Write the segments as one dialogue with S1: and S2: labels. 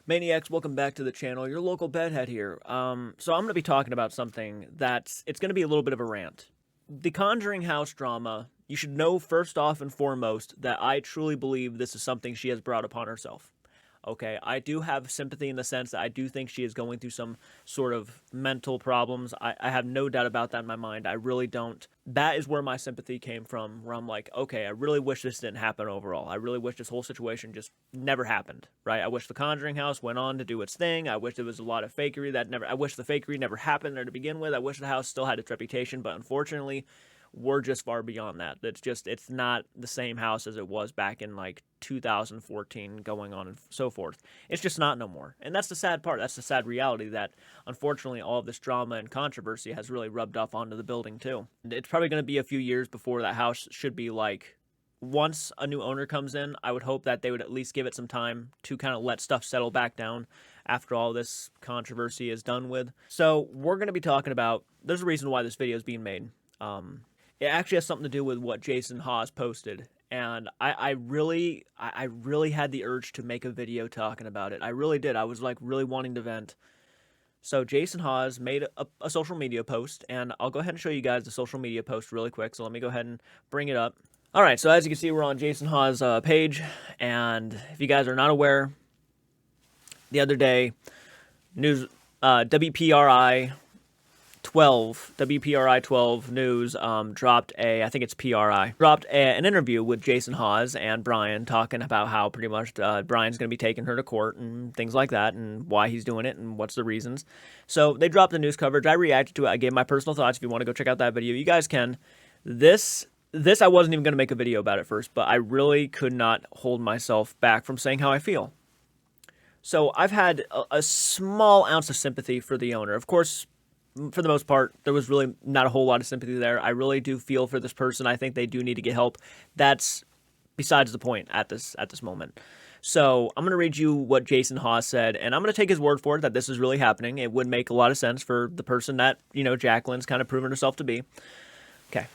S1: Maniacs, welcome back to the channel. Your local bedhead here. So I'm going to be talking about something it's going to be a little bit of a rant. The Conjuring house drama, you should know first off and foremost that I truly believe this is something she has brought upon herself. Okay, I do have sympathy in the sense that I do think she is going through some sort of mental problems. I have no doubt about that in my mind. I really don't. That is where my sympathy came from, where I'm like, okay, I really wish this didn't happen overall. I really wish this whole situation just never happened, right? I wish the Conjuring house went on to do its thing. I wish there was a lot of fakery I wish the fakery never happened there to begin with. I wish the house still had its reputation, but unfortunately, we're just far beyond that. It's not the same house as it was back in like 2014 going on and so forth. It's just not no more. And that's the sad part. That's the sad reality that unfortunately all of this drama and controversy has really rubbed off onto the building too. It's probably going to be a few years before that house should be like, once a new owner comes in, I would hope that they would at least give it some time to kind of let stuff settle back down after all this controversy is done with. So we're going to be talking about, there's a reason why this video is being made. It actually has something to do with what Jason Hawes posted, and I really had the urge to make a video talking about it. I really did. I was like really wanting to vent. So Jason Hawes made a social media post, and I'll go ahead and show you guys the social media post really quick. So let me go ahead and bring it up. All right, so as you can see, we're on Jason Hawes' page, and if you guys are not aware, the other day, WPRI 12 News dropped I think it's PRI, dropped an interview with Jason Hawes and Brian talking about how pretty much Brian's going to be taking her to court and things like that and why he's doing it and what's the reasons. So they dropped the news coverage. I reacted to it. I gave my personal thoughts. If you want to go check out that video, you guys can. This I wasn't even going to make a video about it first, but I really could not hold myself back from saying how I feel. So I've had a small ounce of sympathy for the owner. Of course, for the most part, there was really not a whole lot of sympathy there. I really do feel for this person. I think they do need to get help. That's besides the point at this moment. So I'm going to read you what Jason Hawes said, and I'm going to take his word for it that this is really happening. It would make a lot of sense for the person that, Jacqueline's kind of proven herself to be. Okay.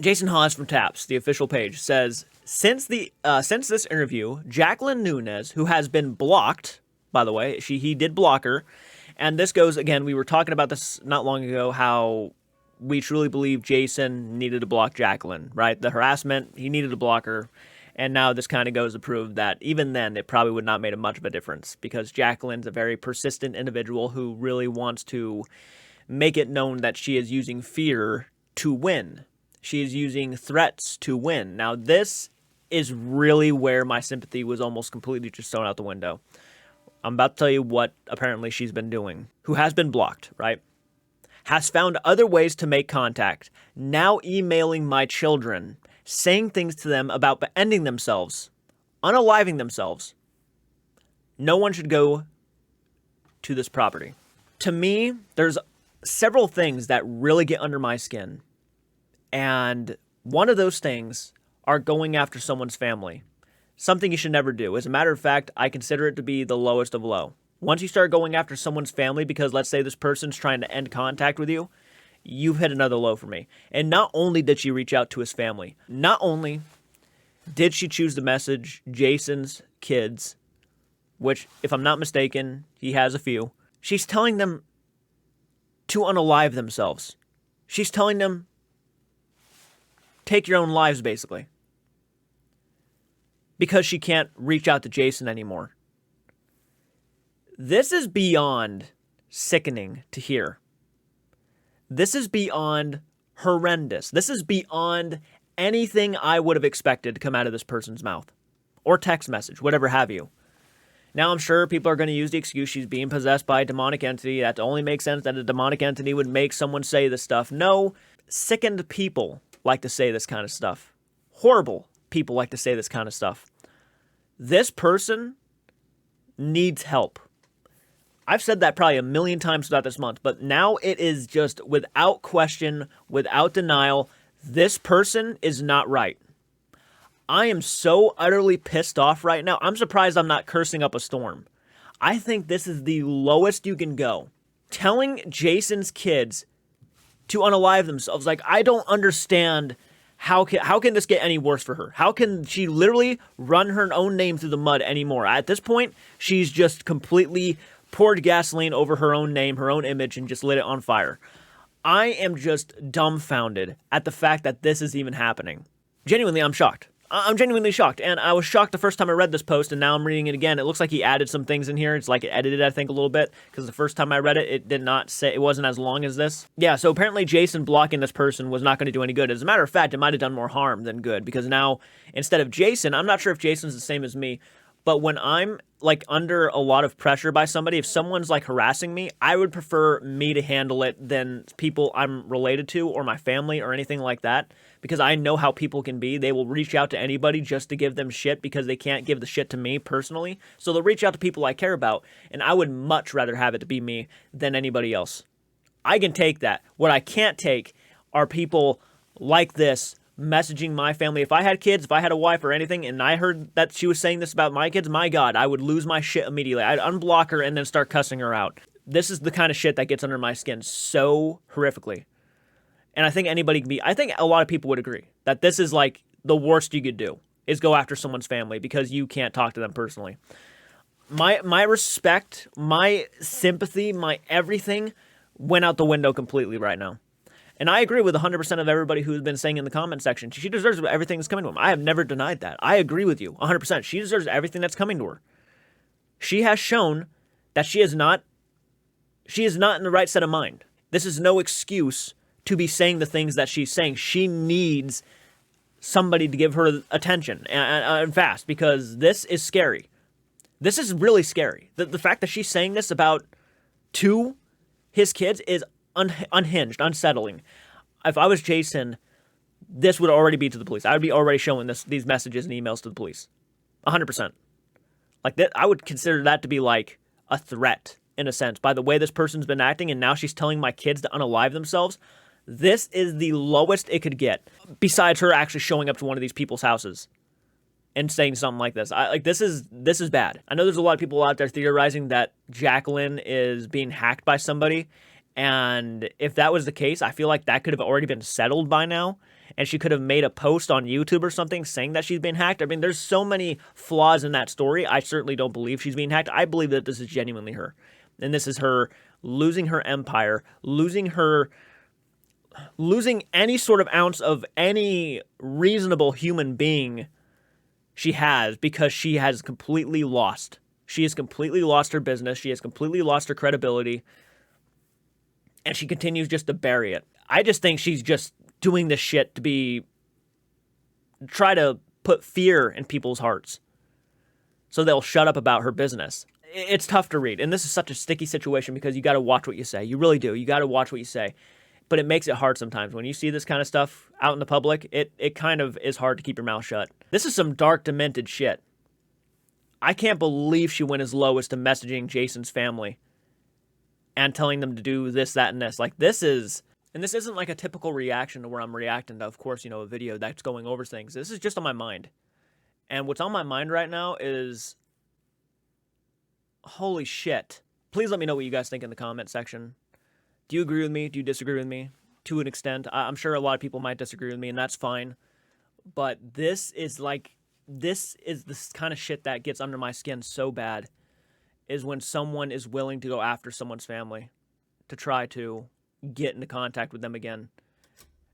S1: Jason Hawes from TAPS, the official page, says, since this interview, Jacqueline Nunez, who has been blocked, by the way, he did block her. And this goes, again, we were talking about this not long ago, how we truly believe Jason needed to block Jacqueline, right? The harassment, he needed to block her. And now this kind of goes to prove that even then, it probably would not have made much of a difference because Jacqueline's a very persistent individual who really wants to make it known that she is using fear to win. She is using threats to win. Now, this is really where my sympathy was almost completely just thrown out the window. I'm about to tell you what apparently she's been doing. Who has been blocked, right? Has found other ways to make contact. Now emailing my children, saying things to them about ending themselves, unaliving themselves. No one should go to this property. To me, there's several things that really get under my skin. And one of those things are going after someone's family. Something you should never do. As a matter of fact, I consider it to be the lowest of low. Once you start going after someone's family because let's say this person's trying to end contact with you, you've hit another low for me. And not only did she reach out to his family, not only did she choose to message Jason's kids, which, if I'm not mistaken, he has a few, she's telling them to unalive themselves. She's telling them, take your own lives, basically. Because she can't reach out to Jason anymore. This is beyond sickening to hear. This is beyond horrendous. This is beyond anything I would have expected to come out of this person's mouth. Or text message, whatever have you. Now I'm sure people are going to use the excuse she's being possessed by a demonic entity. That only makes sense that a demonic entity would make someone say this stuff. No, sickened people like to say this kind of stuff. Horrible people like to say this kind of stuff. This person needs help. I've said that probably a million times throughout this month, but now it is just without question, without denial, this person is not right. I am so utterly pissed off right now. I'm surprised I'm not cursing up a storm. I think this is the lowest you can go. Telling Jason's kids to unalive themselves. Like, I don't understand how can this get any worse for her? How can she literally run her own name through the mud anymore? At this point, she's just completely poured gasoline over her own name, her own image, and just lit it on fire. I am just dumbfounded at the fact that this is even happening. Genuinely, I'm shocked. I'm genuinely shocked, and I was shocked the first time I read this post, and now I'm reading it again. It looks like he added some things in here. It's like it edited, I think, a little bit, because the first time I read it, it did not say, it wasn't as long as this. Yeah, so apparently Jason blocking this person was not going to do any good. As a matter of fact, it might have done more harm than good, because now, instead of Jason, I'm not sure if Jason's the same as me, but when I'm like under a lot of pressure by somebody, if someone's like harassing me, I would prefer me to handle it than people I'm related to or my family or anything like that, because I know how people can be. They will reach out to anybody just to give them shit because they can't give the shit to me personally. So they'll reach out to people I care about, and I would much rather have it to be me than anybody else. I can take that. What I can't take are people like this messaging my family. If I had kids, if I had a wife or anything, and I heard that she was saying this about my kids, my God, I would lose my shit immediately. I'd unblock her and then start cussing her out. This is the kind of shit that gets under my skin so horrifically. And I think anybody can be, I think a lot of people would agree that this is like the worst you could do is go after someone's family because you can't talk to them personally. My respect, my sympathy, my everything went out the window completely right now. And I agree with 100% of everybody who's been saying in the comment section, she deserves everything that's coming to him. I have never denied that. I agree with you 100%. She deserves everything that's coming to her. She has shown that she is not in the right set of mind. This is no excuse to be saying the things that she's saying. She needs somebody to give her attention and fast, because this is scary. This is really scary. The fact that she's saying this about to his kids is unhinged, unsettling. If I was Jason, this would already be to the police. I would be already showing these messages and emails to the police. 100%. Like that, I would consider that to be like a threat in a sense by the way this person's been acting, and now she's telling my kids to unalive themselves. This is the lowest it could get, besides her actually showing up to one of these people's houses and saying something like this. This is bad. I know there's a lot of people out there theorizing that Jacqueline is being hacked by somebody. And if that was the case, I feel like that could have already been settled by now. And she could have made a post on YouTube or something saying that she's been hacked. I mean, there's so many flaws in that story. I certainly don't believe she's being hacked. I believe that this is genuinely her. And this is her losing her empire, losing any sort of ounce of any reasonable human being she has, because she has completely lost. She has completely lost her business. She has completely lost her credibility. And she continues just to bury it. I just think she's just doing this shit to try to put fear in people's hearts so they'll shut up about her business. It's tough to read. And this is such a sticky situation because you got to watch what you say. You really do. You got to watch what you say. But it makes it hard sometimes. When you see this kind of stuff out in the public, it kind of is hard to keep your mouth shut. This is some dark, demented shit. I can't believe she went as low as to messaging Jason's family and telling them to do this, that, and this. Like, this isn't like a typical reaction to where I'm reacting to, of course, a video that's going over things. This is just on my mind. And what's on my mind right now is, holy shit. Please let me know what you guys think in the comment section. Do you agree with me? Do you disagree with me? To an extent. I'm sure a lot of people might disagree with me, and that's fine. But this is this kind of shit that gets under my skin so bad, is when someone is willing to go after someone's family to try to get into contact with them again.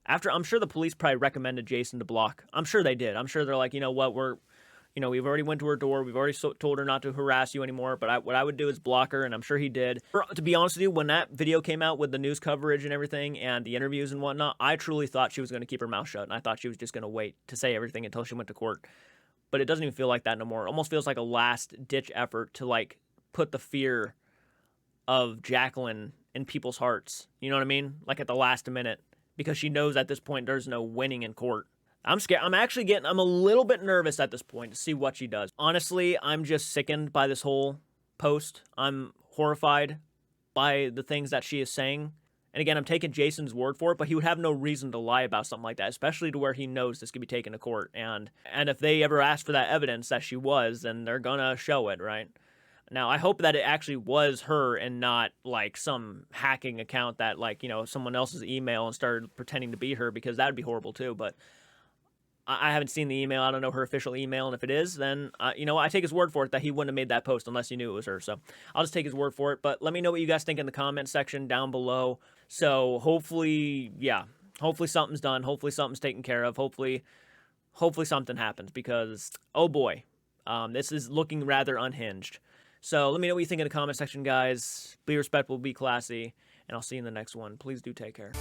S1: I'm sure the police probably recommended Jason to block. I'm sure they did. I'm sure they're like, you know what, we've already went to her door. We've already told her not to harass you anymore. But what I would do is block her, and I'm sure he did. To be honest with you, when that video came out with the news coverage and everything and the interviews and whatnot, I truly thought she was going to keep her mouth shut, and I thought she was just going to wait to say everything until she went to court. But it doesn't even feel like that no more. It almost feels like a last-ditch effort to, like, put the fear of Jacqueline in people's hearts. You know what I mean? Like at the last minute. Because she knows at this point there's no winning in court. I'm scared. I'm a little bit nervous at this point to see what she does. Honestly, I'm just sickened by this whole post. I'm horrified by the things that she is saying. And again, I'm taking Jason's word for it, but he would have no reason to lie about something like that, especially to where he knows this could be taken to court. And if they ever ask for that evidence that she was, then they're gonna show it, right? Now, I hope that it actually was her and not, like, some hacking account that, like, someone else's email and started pretending to be her, because that would be horrible, too. But I haven't seen the email. I don't know her official email, and if it is, then you know, I take his word for it that he wouldn't have made that post unless he knew it was her. So I'll just take his word for it. But let me know what you guys think in the comment section down below. So hopefully, yeah, hopefully something's done. Hopefully something's taken care of. Hopefully something happens, because oh boy, this is looking rather unhinged. So let me know what you think in the comment section, guys. Be respectful, be classy, and I'll see you in the next one. Please do take care.